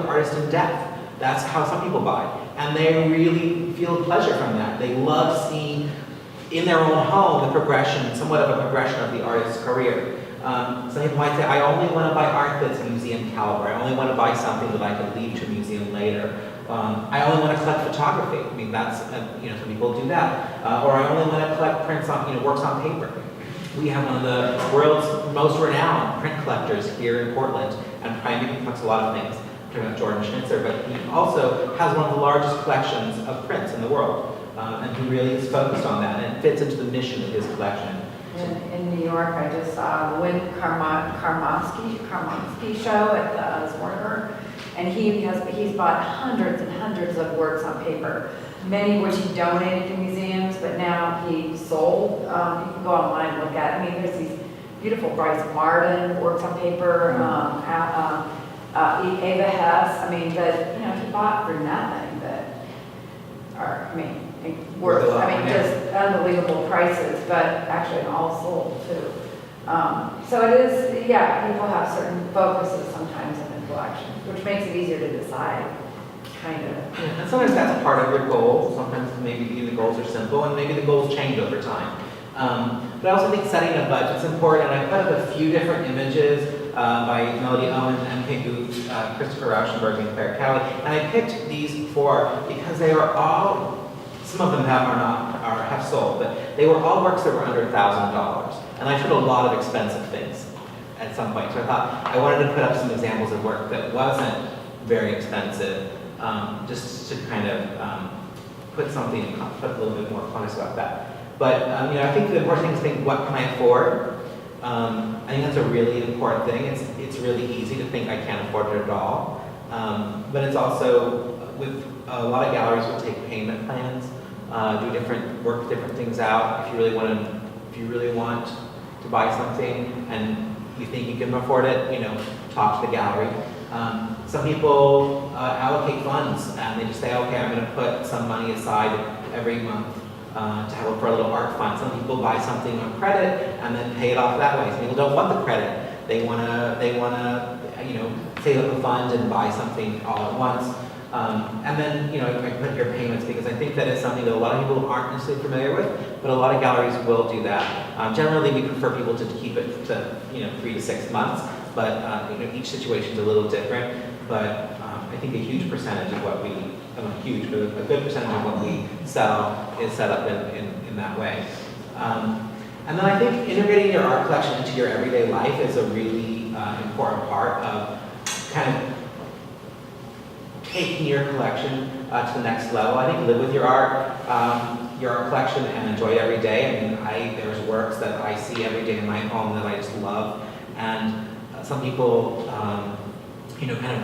the artist in depth. That's how some people buy. And they really feel pleasure from that. They love seeing in their own home the progression, somewhat of a progression of the artist's career. Some people might say, I only want to buy art that's museum caliber. I only want to buy something that I can leave to a museum later. I only want to collect photography. I mean, that's, some people do that. Or I only want to collect prints on, works on paper. We have one of the world's most renowned print collectors here in Portland, and primarily collects a lot of things. I'm talking about Jordan Schnitzer, but he also has one of the largest collections of prints in the world. And he really is focused on that, and it fits into the mission of his collection. In New York, I just saw the Win Karmansky show at the Zornberg, and he's bought hundreds and hundreds of works on paper, many of which he donated to museums, but now he sold. You can go online and look at it. I mean, there's these beautiful Bryce Martin works on paper, Ava Hess. I mean, that he bought for nothing. That are, worth. Just unbelievable prices, but actually all sold too. So it is, people have certain focuses sometimes in the collection, which makes it easier to decide, kind of. Yeah, and sometimes that's part of your goal. Sometimes maybe the goals are simple, and maybe the goals change over time. But I also think setting a budget is important, and I put up a few different images by Melody Owen, M.K. Booth, Christopher Rauschenberg, and Claire Cowley, and I picked these four because they are all, some of them have sold, but they were all works that were under $1,000. And I showed a lot of expensive things at some point. So I thought I wanted to put up some examples of work that wasn't very expensive, just to kind of put a little bit more context about that. But I think the important thing is think, what can I afford? I think that's a really important thing. It's really easy to think I can't afford it at all. But it's also, with a lot of galleries will take payment plans, work different things out. If you really want to buy something and you think you can afford it, talk to the gallery. Some people allocate funds and they just say, okay, I'm going to put some money aside every month to have for a little art fund. Some people buy something on credit and then pay it off that way. Some people don't want the credit. They want to save up a fund and buy something all at once. And then, I put your payments, because I think that is something that a lot of people aren't necessarily familiar with, but a lot of galleries will do that. Generally, we prefer people to keep it to, 3 to 6 months, but each situation is a little different. But I think a huge percentage of what we, not huge, but a good percentage of what we sell is set up in that way. And then I think integrating your art collection into your everyday life is a really important part of kind of taking your collection to the next level. I think live with your art collection and enjoy it every day. There's works that I see every day in my home that I just love, and some people, kind of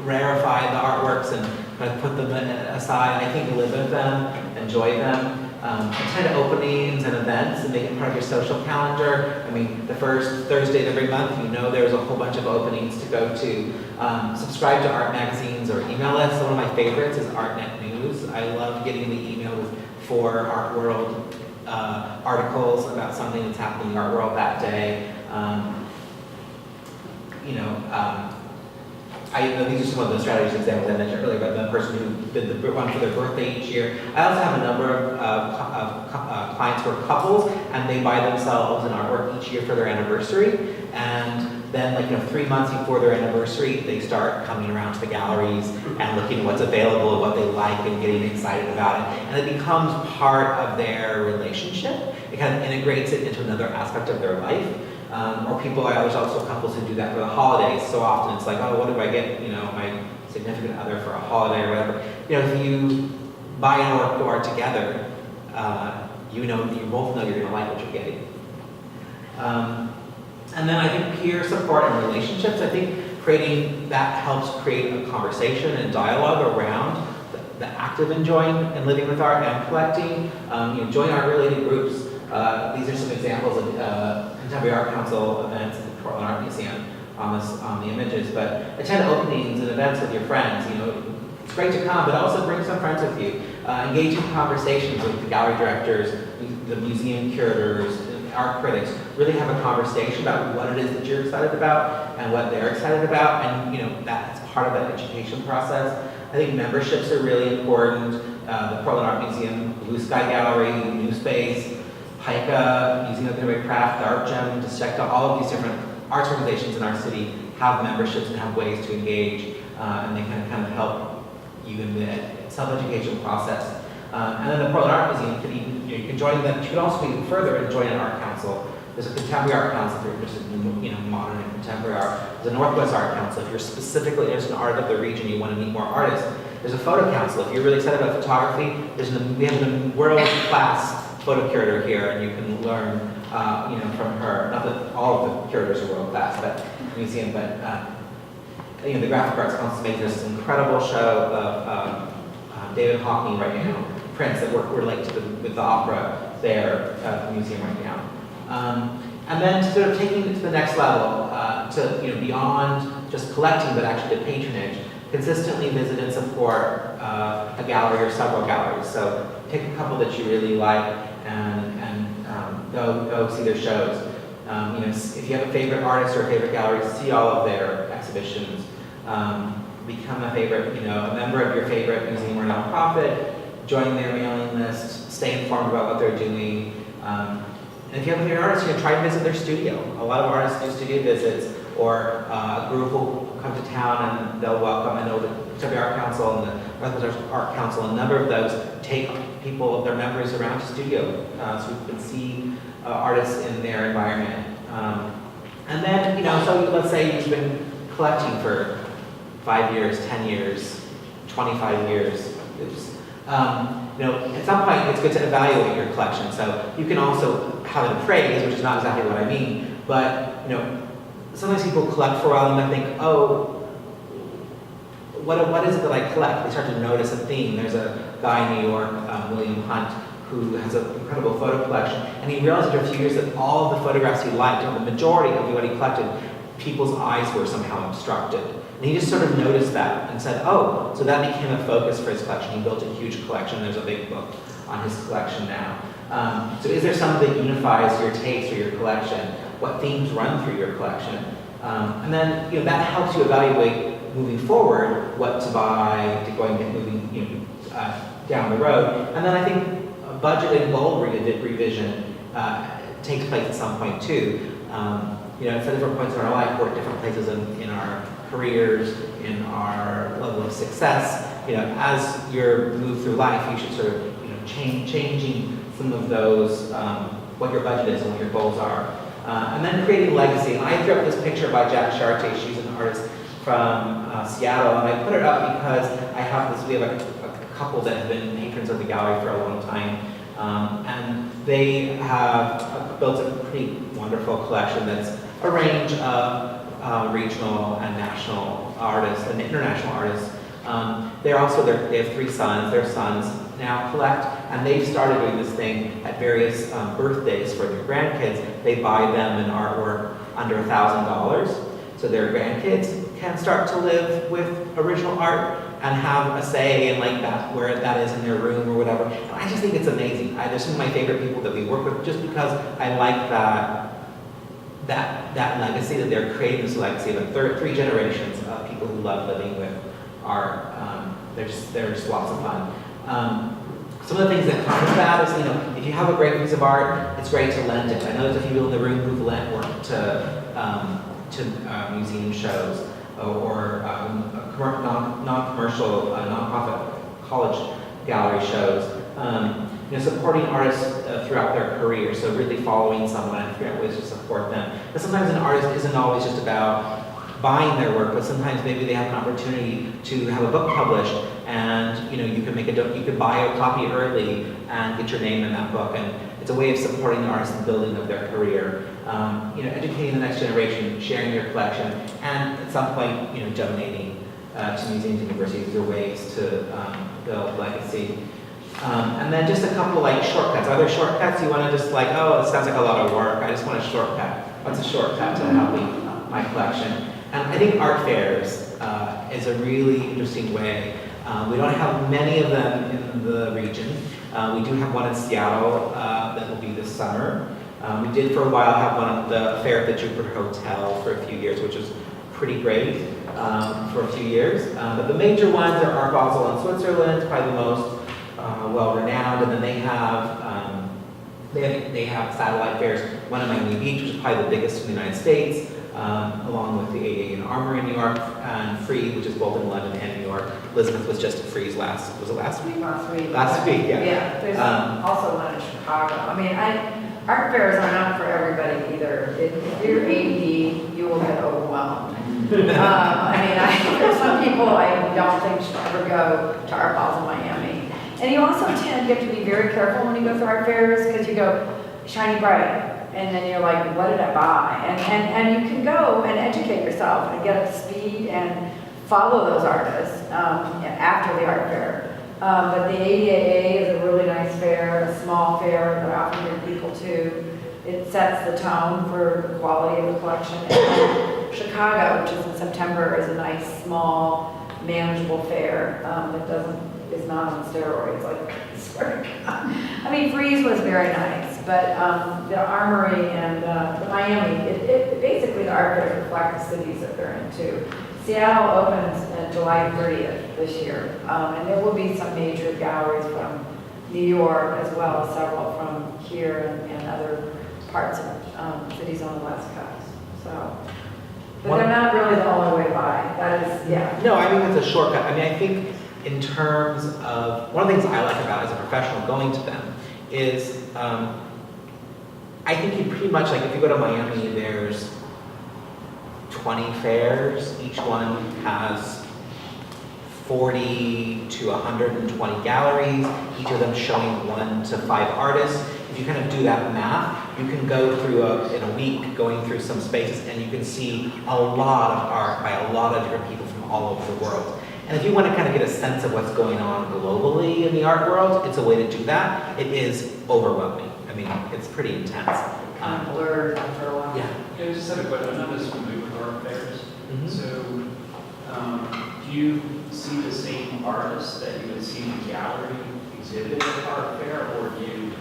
rarefy the artworks and kind of put them aside. I think live with them, enjoy them. Attend openings and events and make it part of your social calendar. The first Thursday of every month, there's a whole bunch of openings to go to. Subscribe to art magazines or email lists. One of my favorites is ArtNet News. I love getting the emails for Art World articles about something that's happening in the art world that day. These are some of the strategies examples I mentioned earlier, about the person who did the one for their birthday each year. I also have a number of clients who are couples, and they buy themselves an artwork each year for their anniversary. And then, 3 months before their anniversary, they start coming around to the galleries and looking at what's available and what they like and getting excited about it. And it becomes part of their relationship. It kind of integrates it into another aspect of their life. There's also couples who do that for the holidays. So often it's like, oh, what do I get, my significant other for a holiday or whatever. If you buy an art together, you both know you're going to like what you're getting. And then I think peer support and relationships. I think that helps create a conversation and dialogue around the act of enjoying and living with art and collecting. Join art-related groups. These are some examples of Contemporary Art Council events at the Portland Art Museum on the images. But attend openings and events with your friends. It's great to come, but also bring some friends with you. Engage in conversations with the gallery directors, the museum curators, art critics. really have a conversation about what it is that you're excited about and what they're excited about, and that's part of that education process. I think memberships are really important. The Portland Art Museum, Blue Sky Gallery, New Space, PICA, Museum of Contemporary Craft, the Art Gem, Dissecta, all of these different arts organizations in our city have memberships and have ways to engage, and they can kind of help you in the self-education process. And then the Portland Art Museum could even, you can join them. You could also go even further and join an art council. There's a contemporary art council if you're interested in modern and contemporary art. There's a Northwest Art Council if you're specifically interested in art of the region, you want to meet more artists. There's a photo council if you're really excited about photography. We have a world-class photo curator here, and you can learn, from her. Not that all of the curators are world-class, but the museum, but the Graphic Arts Council is making this incredible show of David Hockney right now, prints that we're linked to with the opera there at the museum right now. And then sort of taking it to the next level, to beyond just collecting, but actually to patronage, consistently visit and support a gallery or several galleries. So pick a couple that you really like and go see their shows. If you have a favorite artist or a favorite gallery, see all of their exhibitions. Become a member of your favorite museum or nonprofit. Join their mailing list. Stay informed about what they're doing. And if you have a favorite artist, try and visit their studio. A lot of artists do studio visits, or a group will come to town and they'll welcome. I know the Peabody Art Council and the Northwest Art Council, a number of those take people, their members around to studio, so we can see artists in their environment. And then, so let's say you've been collecting for 5 years, 10 years, 25 years. At some point it's good to evaluate your collection. So you can also have an appraise, which is not exactly what I mean, but sometimes people collect for a while and they think, oh, what is it that I collect? They start to notice a theme. There's a guy in New York, William Hunt, who has an incredible photo collection, and he realized after a few years that all of the photographs he liked, the majority of what he collected, people's eyes were somehow obstructed. And he just sort of noticed that and said, oh, so that became a focus for his collection. He built a huge collection. There's a big book on his collection now. So is there something that unifies your taste or your collection? What themes run through your collection? And then that helps you evaluate moving forward what to buy, to go and get moving down the road. And then I think a budget and goal revision takes place at some point too. At different points in our life, we're at different places in our careers, in our level of success. As you move through life, you should sort of changing some of those, what your budget is and what your goals are. And then creating legacy. And I threw up this picture by Jack Charte. She's an artist from Seattle, and I put it up because we have a couple that have been patrons of the gallery for a long time. And they have built a pretty wonderful collection that's a range of regional and national artists and international artists. They have 3 sons. Their sons now collect, and they've started doing this thing at various birthdays for their grandkids. They buy them an artwork under $1,000, so their grandkids can start to live with original art and have a say in that, where that is in their room or whatever. And I just think it's amazing. They're some of my favorite people that we work with, just because I like that legacy that they're creating, this legacy of 3 generations of people who love living with art. They're just lots of fun. Some of the things that come with that is, if you have a great piece of art, it's great to lend it. I know there's a few people in the room who've lent work to museum shows or non-commercial, nonprofit college gallery shows. Supporting artists throughout their career, so really following someone and figuring out ways to support them. But sometimes an artist isn't always just about buying their work, but sometimes maybe they have an opportunity to have a book published, and you can buy a copy early and get your name in that book, and it's a way of supporting the artist and building of their career. Educating the next generation, sharing your collection, and at some point, donating to museums and universities are ways to build legacy. And then just a couple shortcuts. Are there shortcuts you want to just oh, it sounds like a lot of work, I just want a shortcut. What's a shortcut to helping my collection? And I think art fairs is a really interesting way. We don't have many of them in the region. We do have one in Seattle that will be this summer. We did for a while have one at the fair at the Jupiter Hotel for a few years, which was pretty great for a few years. But the major ones are Art Basel in Switzerland, probably the most well-renowned, and then they have satellite fairs, one in Miami Beach, which is probably the biggest in the United States, along with the AA and Armory in New York, and Frieze, which is both in London and New York. Elizabeth was just at Frieze last week? Last week. Last week, yeah. Yeah, there's also one in Chicago. I mean, art fairs are not for everybody either. If you're AD, you will get overwhelmed. There's some people I don't think should ever go to Art Basel Miami. And you also you have to be very careful when you go to art fairs, because you go shiny bright. And then you're like, what did I buy? And you can go and educate yourself and get up to speed and follow those artists after the art fair. But the ADAA is a really nice fair, a small fair that I often bring people to. It sets the tone for the quality of the collection. And Chicago, which is in September, is a nice, small, manageable fair that is not on steroids. Frieze was very nice, but the Armory and the Miami, basically the art fairs reflect the cities that they're in too. Seattle opens July 30th this year, and there will be some major galleries from New York as well as several from here and other parts of cities on the West Coast. But they're not really the only way by. That is, yeah. No, I think it's a shortcut. I think in terms of, one of the things I like about as a professional going to them is, I think you pretty much, if you go to Miami, there's 20 fairs. Each one has 40 to 120 galleries, each of them showing 1 to 5 artists. If you kind of do that math, you can go through in a week, going through some spaces, and you can see a lot of art by a lot of different people from all over the world. And if you want to kind of get a sense of what's going on globally in the art world, it's a way to do that. It is overwhelming. It's pretty intense. Kind of blurred after a while. Yeah. I just had a question. I'm not as familiar with art fairs. Mm-hmm. So, do you see the same artists that you would see in the gallery exhibited at the art fair, or do you?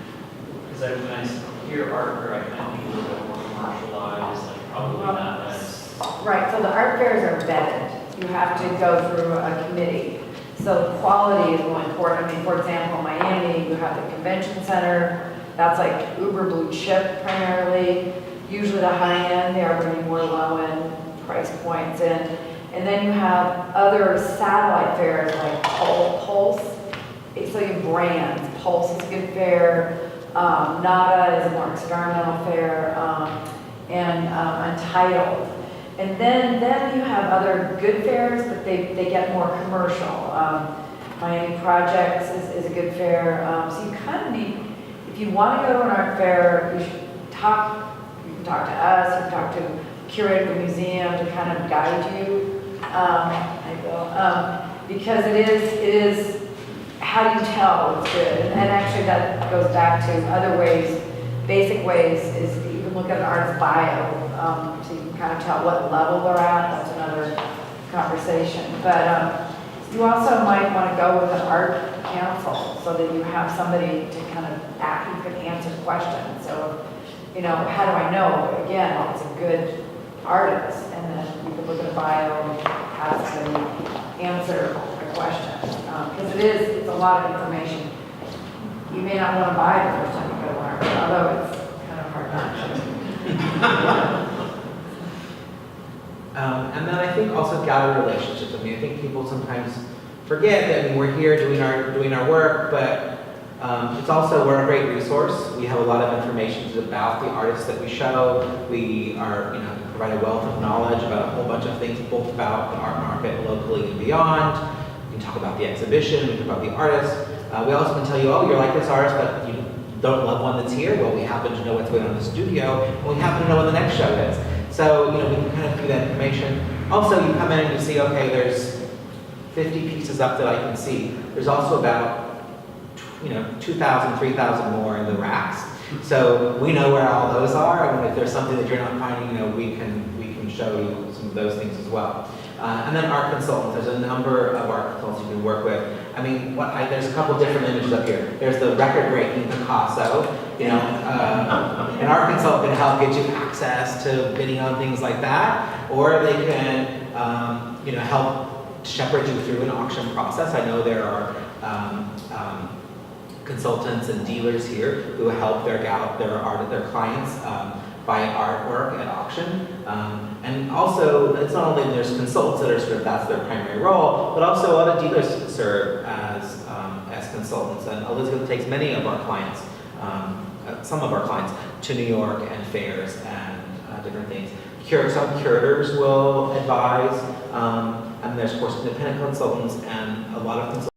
Because when I hear art fair, I kind of think a little bit more commercialized, probably not as. Right. So the art fairs are vetted. You have to go through a committee. So quality is really important. For example, Miami, you have the convention center. That's uber blue chip primarily. Usually the high end, they are bringing more low end price points in. And then you have other satellite fairs like Pulse. So you have brands. Pulse is a good fair. Nada is a more experimental fair. And Untitled. And then you have other good fairs, but they get more commercial. Miami Projects is a good fair. So you kind of need, if you want to go to an art fair, you can talk to us, you can talk to the curator of the museum to kind of guide you. Because it is, how do you tell it's good? And actually that goes back to other ways, basic ways, is you can look at an artist's bio. So you can kind of tell what level they're at. That's another conversation. But you also might want to go with an art council so that you have somebody to kind of who can answer questions. So, how do I know? Again, it's a good artist, and then you can look at a bio and ask them answer a question. Because it's a lot of information. You may not want to buy it the first time you go to art, although it's kind of hard not to. And then I think also gallery relationships. I think people sometimes forget that we're here doing our work, but it's also, we're a great resource. We have a lot of information about the artists that we show. We are, provide a wealth of knowledge about a whole bunch of things, both about the art market locally and beyond. We can talk about the exhibition, we can talk about the artists. We also can tell you, oh, you're like this artist, but you don't love one that's here. Well, we happen to know what's going on in the studio, and we happen to know when the next show is. So, we can kind of do that information. Also, you come in and you see, okay, there's 50 pieces up that I can see. There's also about 2,000, 3,000 more in the racks. So we know where all those are, and if there's something that you're not finding, we can show you some of those things as well. And then art consultants, there's a number of art consultants you can work with. I mean, there's a couple different images up here. There's the record-breaking Picasso, you know, an art consultant can help get you access to bidding on things like that, or they can, you know, help shepherd you through an auction process. I know there are consultants and dealers here who help their clients buy artwork at auction. And also, it's not only there's consultants that are sort of, that's their primary role, but also a lot of dealers serve as consultants. And Elizabeth takes many of our clients, some of our clients, to New York and fairs and different things. Some curators will advise, and there's of course independent consultants and a lot of consultants